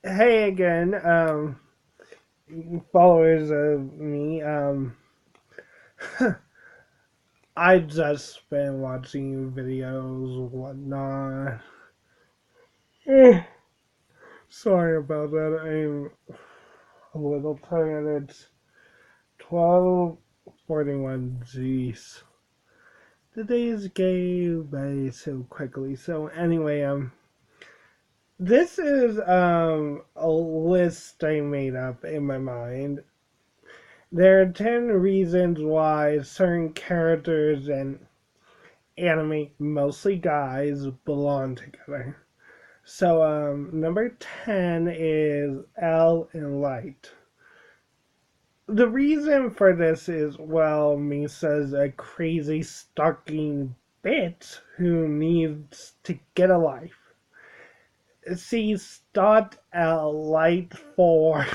Hey again, followers of me. I've just been watching videos, whatnot. Sorry about that. I'm a little tired. It's 12:41. Jeez, the days go by so quickly. So anyway, this is a list I made up in my mind. There are 10 reasons why certain characters in anime, mostly guys, belong together. So, number 10 is L and Light. The reason for this is, well, Misa's a crazy stalking bitch who needs to get a life. She stalked Light for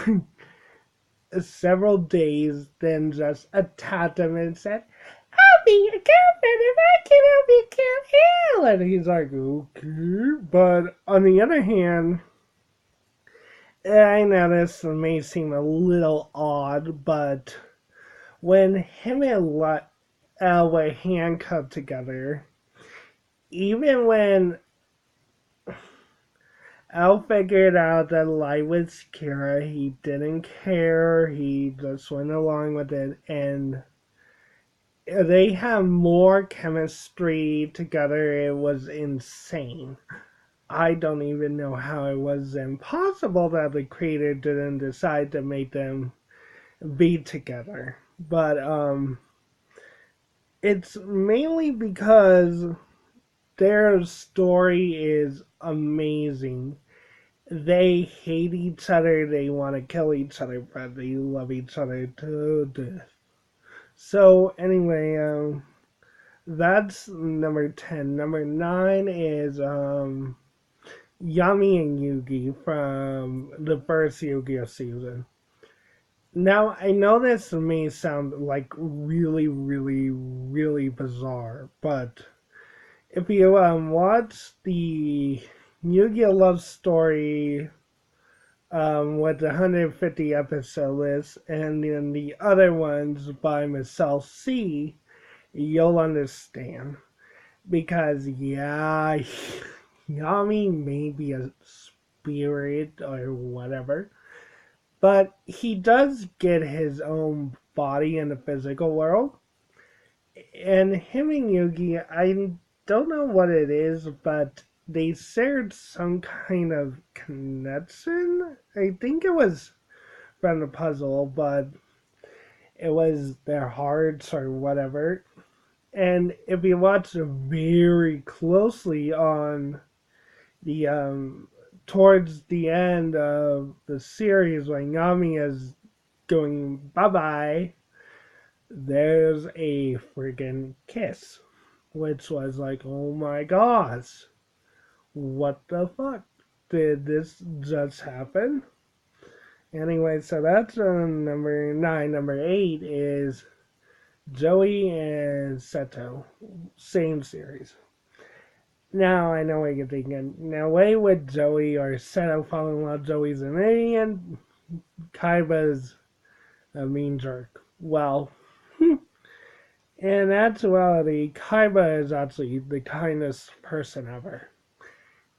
several days, then just attacked him and said, I'll be your girlfriend if I can help you kill Hell. And he's like, okay. But on the other hand, I know this may seem a little odd, but when him and Elle were handcuffed together, even when Elle figured out that Light was Kira, he didn't care. He just went along with it, and they have more chemistry together. It was insane. I don't even know how it was impossible that the creator didn't decide to make them be together. But it's mainly because their story is amazing. They hate each other, they want to kill each other, but they love each other to death. So anyway, that's number 10. Number 9 is Yami and Yugi from the first Yu-Gi-Oh season. Now, I know this may sound like really, really, really bizarre, but if you watch the Yu-Gi-Oh love story with the 150 episode list and then the other ones by Michelle C, you'll understand. Because, yeah, Yami may be a spirit or whatever, but he does get his own body in the physical world. And him and Yugi, I don't know what it is, but they shared some kind of connection. I think it was from the puzzle, but it was their hearts or whatever. And if you watch very closely on the towards the end of the series when Yami is going bye bye, there's a friggin' kiss, which was like, oh my gosh, what the fuck? Did this just happen? Anyway, so that's number 9. Number 8 is Joey and Seto, same series. Now I know what you're thinking. Now, why would Joey or Seto fall in love? Joey's an alien. Kaiba's a mean jerk. Well, in actuality, Kaiba is actually the kindest person ever.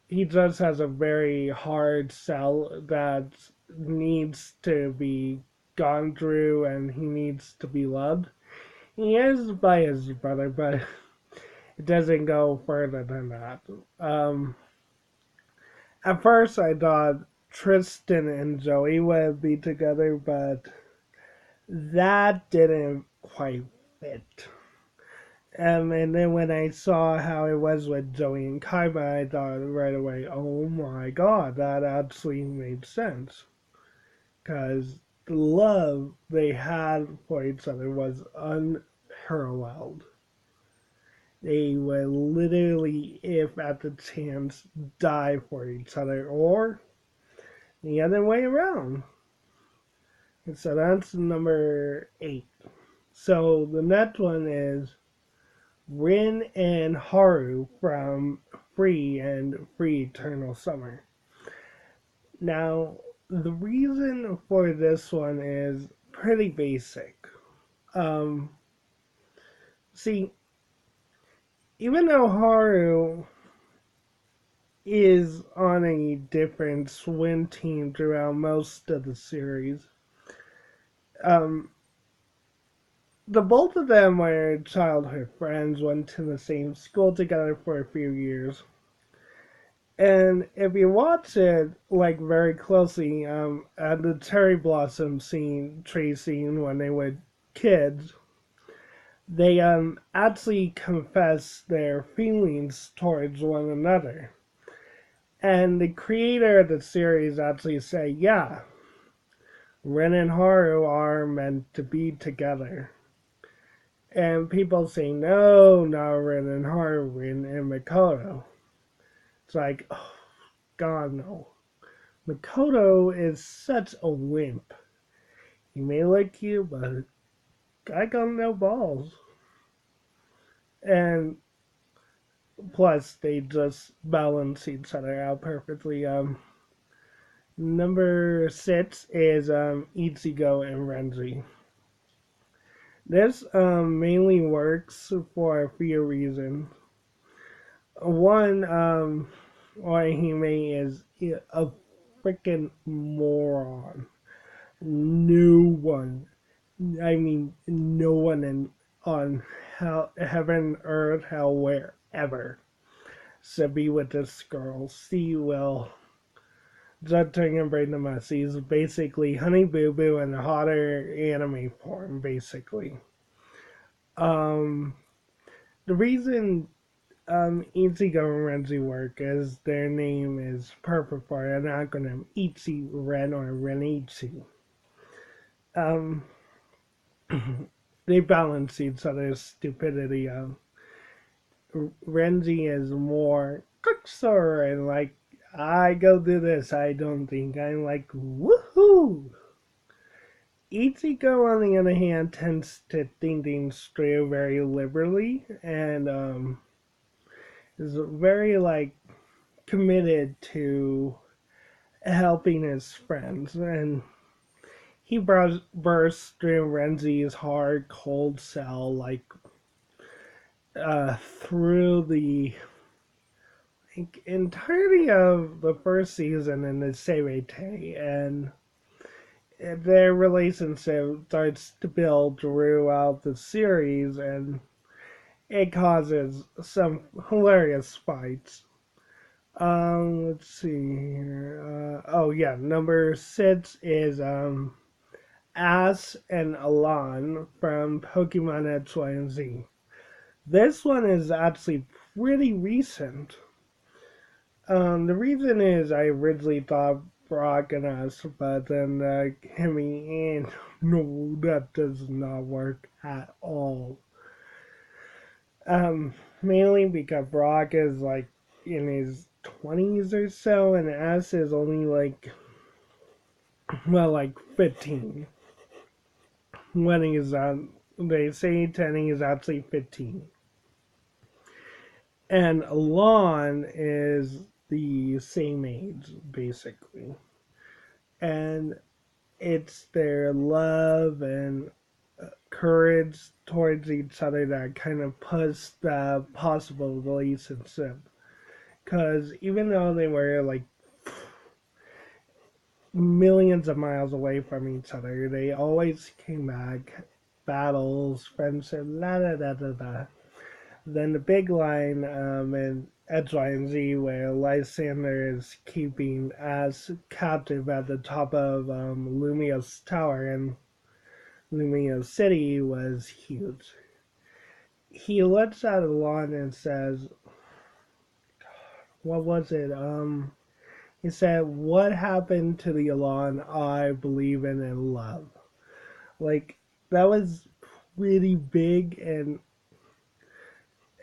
He just has a very hard sell that needs to be gone through and he needs to be loved. He is by his brother, but it doesn't go further than that. Um, at first, I thought Tristan and Joey would be together, but that didn't quite fit. And then when I saw how it was with Joey and Kaiba, I thought right away, oh my god, that actually made sense. Because the love they had for each other was unparalleled. They would literally, if at the chance, die for each other, or the other way around. And so that's number 8. So the next one is Rin and Haru from Free and Free Eternal Summer. Now, the reason for this one is pretty basic. Um, See, even though Haru is on a different swim team throughout most of the series, um, the both of them were childhood friends, went to the same school together for a few years. And if you watch it like very closely, at the cherry blossom scene, tree scene when they were kids, they actually confess their feelings towards one another. And the creator of the series actually say, yeah, Ren and Haru are meant to be together. And people say, no, not Ren and Haru, Ren and Makoto. It's like, oh, God, no. Makoto is such a wimp. He may look cute, but I got no balls. And plus, they just balance each other out perfectly. Number 6 is Ichigo and Renji. This mainly works for a few reasons. One, Orihime is a freaking moron. No one, I mean, no one on heaven, earth, hell, wherever should be with this girl. She will just turn and bring the mess. She's basically Honey Boo Boo in a hotter anime form, basically. Um, the reason Ichigo and Renji work is their name is perfect for an acronym Ichi Ren or Renichi. Um, they balance each other's stupidity. Renji is more cookser and like, I go do this, I don't think. I'm like, woohoo! Ichigo, on the other hand, tends to think things through very liberally and is very like committed to helping his friends, and he bursts through Renzi's hard, cold cell like through the like, entirety of the first season in the Seirei, and their relationship starts to build throughout the series, and it causes some hilarious fights. Let's see here. Oh yeah, number 6 is Ash and Alon from Pokemon X, Y, and Z. This one is actually pretty recent. The reason is I originally thought Brock and Ash, but then Kimmy and no, that does not work at all. Mainly because Brock is like in his 20s or so, and Ash is only like, well, like 15. When he's they say 10, he's actually 15. And Alon is the same age, basically. And it's their love and courage towards each other that kind of push the possible relationship. Because even though they were like millions of miles away from each other, they always came back. Battles, friendship, la da da da da. Then the big line in X, Y, and Z where Lysander is keeping as captive at the top of Lumia's tower in Lumia's city was huge. He lets out a line and says, what was it? He said, what happened to the Elon I believe in and love? Like, that was really big, and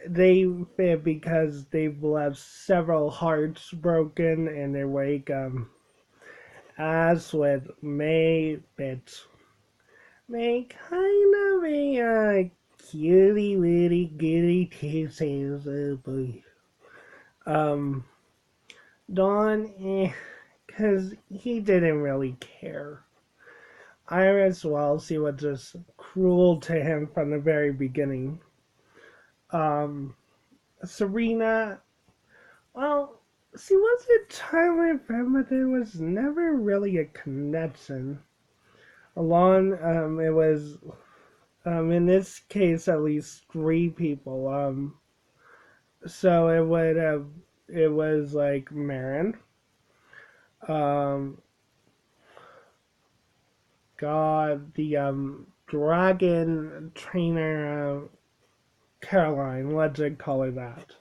they fit because they've left several hearts broken in their wake. As with May, it's May kind of a cutie, witty, goody two boy. Um, Dawn, because he didn't really care. Iris well, she was just cruel to him from the very beginning. Um, Serena, well, she was a time with him, but there was never really a connection. Along, it was, in this case, at least three people. So it was like Marin, um, God, the dragon trainer, Caroline, let's just call her that.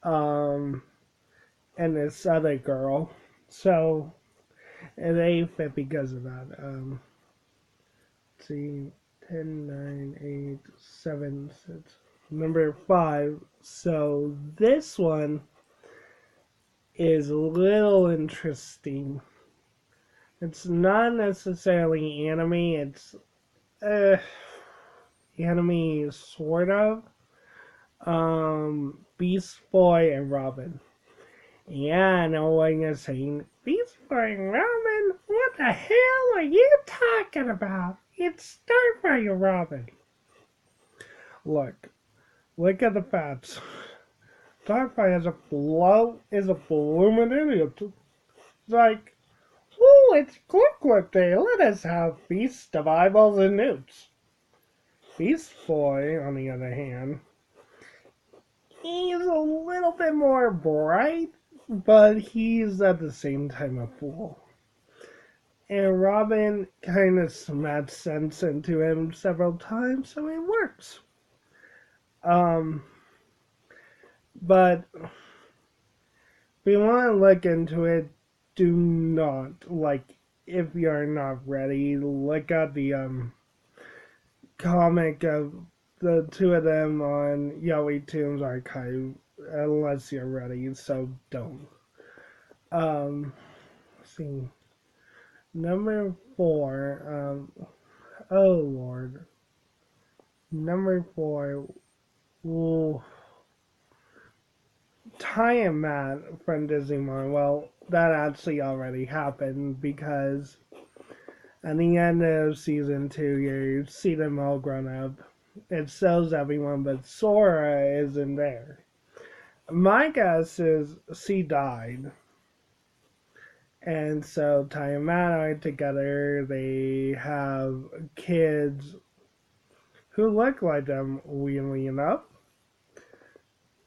Um, and this other girl. So and they fit because of that. Let's see, 10, 9, 8, 7, 6. Number 5. So this one is a little interesting. It's not necessarily anime. It's uh, anime sort of. Beast Boy and Robin. Yeah, I know what you're saying. Beast Boy and Robin? What the hell are you talking about? It's Starfire Robin. Look, look at the facts. Starfire is a blooming idiot. It's like, oh, it's Clockwork Day. Let us have Beast of Eyeballs and Newts. Beast Boy, on the other hand, he's a little bit more bright, but he's at the same time a fool. And Robin kind of smacks sense into him several times, so it works. Um, but if you want to look into it, do not, like, if you're not ready, look at the comic of the two of them on Yowie Toons Archive, unless you're ready, so don't. Let's see. Number 4, oh lord. Number 4, ooh, Ty and Matt from Digimon. Well, that actually already happened because at the end of season 2, you see them all grown up. It shows everyone, but Sora isn't there. My guess is she died. And so Ty and Matt are together. They have kids who look like them, weirdly enough,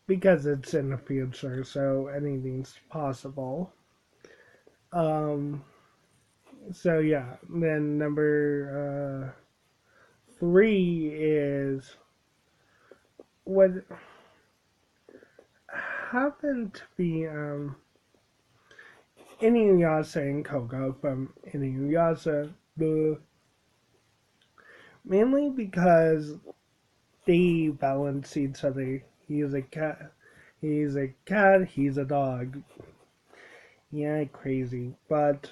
because it's in the future, so anything's possible. Um, so yeah, then number 3 is what happened to be Inuyasha and Koga from Inuyasha, mainly because they balance each other. He's a cat. He's a cat. He's a dog. Yeah, crazy. But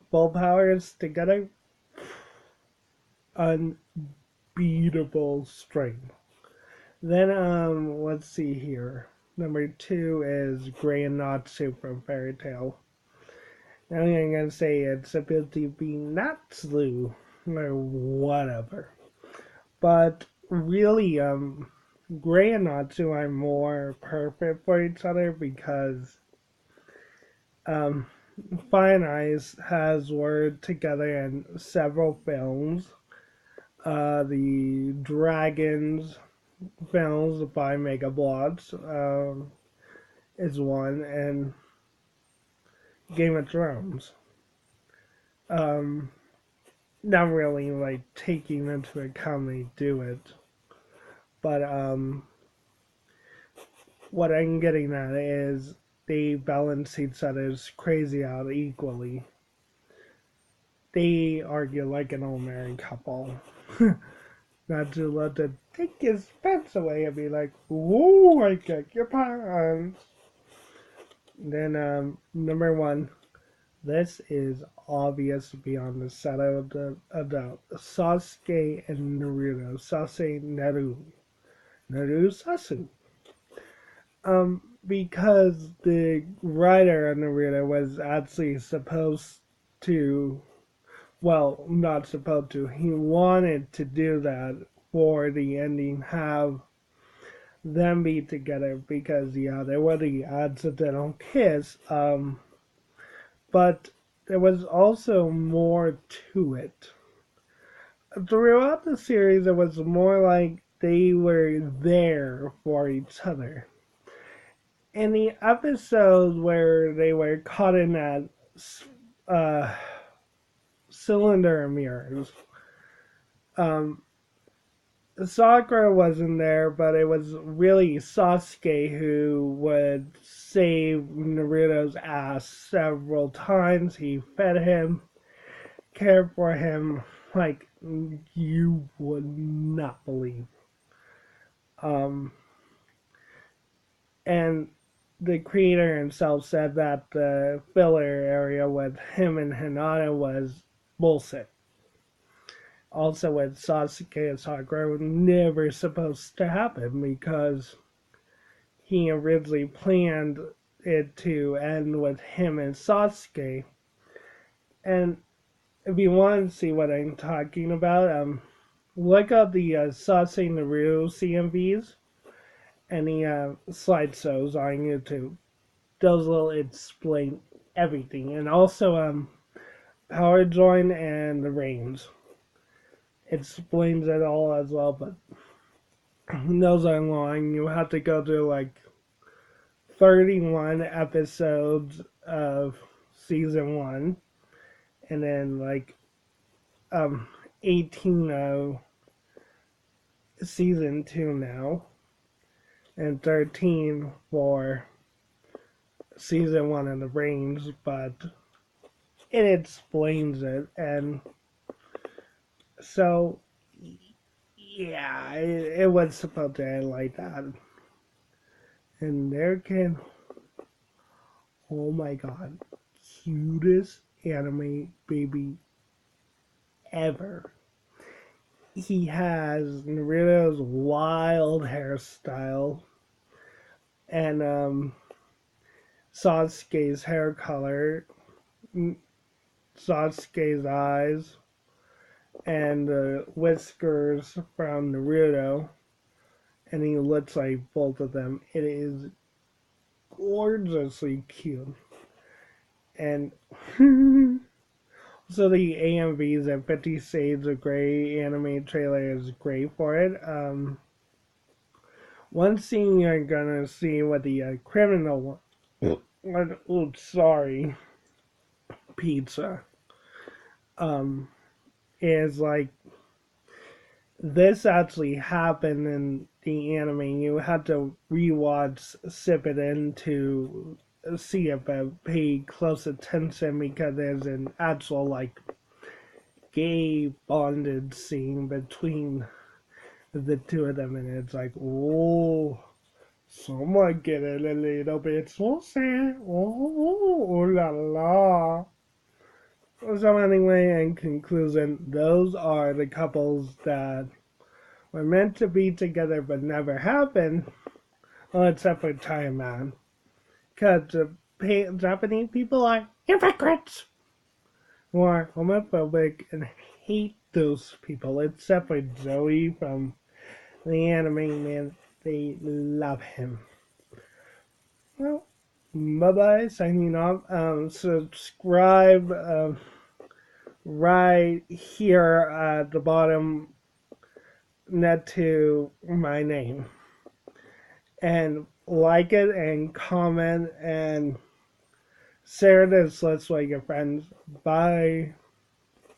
both powers together, unbeatable strength. Then let's see here. Number 2 is Grey and Natsu from Fairy Tail. Now I'm gonna say it's ability to be Natsu or whatever. But really, Grey and Natsu are more perfect for each other because um, Fine Eyes has worked together in several films. The Dragons films by Mega Blots is one, and Game of Thrones. Um, Not really like taking into account they do it, but what I'm getting at is they balance each other's crazy out equally. They argue like an old married couple. Not to let them take his pets away and be like, "Whoa, I kick your pants." Then number 1, this is obvious beyond the shadow of the doubt. Sasuke and Naruto. Sasuke Naru. Naru Sasu. because the writer on Naruto was actually supposed to, well, not supposed to, he wanted to do that for the ending, have them be together because, yeah, there was the accidental kiss, but there was also more to it. Throughout the series, it was more like they were there for each other. In the episodes where they were caught in that uh, cylinder mirrors, um, Sakura wasn't there, but it was really Sasuke who would save Naruto's ass several times. He fed him, cared for him like you would not believe. Um, and the creator himself said that the filler area with him and Hinata was bullshit. Also, with Sasuke and Sakura, was never supposed to happen because he originally planned it to end with him and Sasuke. And if you want to see what I'm talking about, look up the Sasuke Naruto CMVs and the slideshows on YouTube. Those will explain everything, and also Power Join and the Reigns explains it all as well. But those are long. You have to go through like 31 episodes of season one, and then like 18 of season two now, and 13 for season one of the Reigns. But it explains it, and so yeah, it was supposed to end like that. And there can, oh my god, cutest anime baby ever. He has Naruto's wild hairstyle and Sasuke's hair color, Sasuke's eyes, and the whiskers from Naruto, and he looks like both of them. It is gorgeously cute. And so the AMVs and 50 Shades of Grey anime trailer is great for it. One scene you're gonna see with the criminal one, oops, sorry, pizza, um, is like this actually happened in the anime. You had to rewatch Shippuden to see it, but pay close attention because there's an actual like gay bonded scene between the two of them, and it's like, oh, someone get it a little bit so sad. Oh la la. So anyway, in conclusion, those are the couples that were meant to be together but never happened. Well, except for Taiwan. Because the Japanese people are hypocrites who are homophobic and hate those people, except for Joey from the anime, man. They love him. Well, bye bye, signing off. Subscribe right here at the bottom net to my name. And like it and comment and share this with your friends. Bye.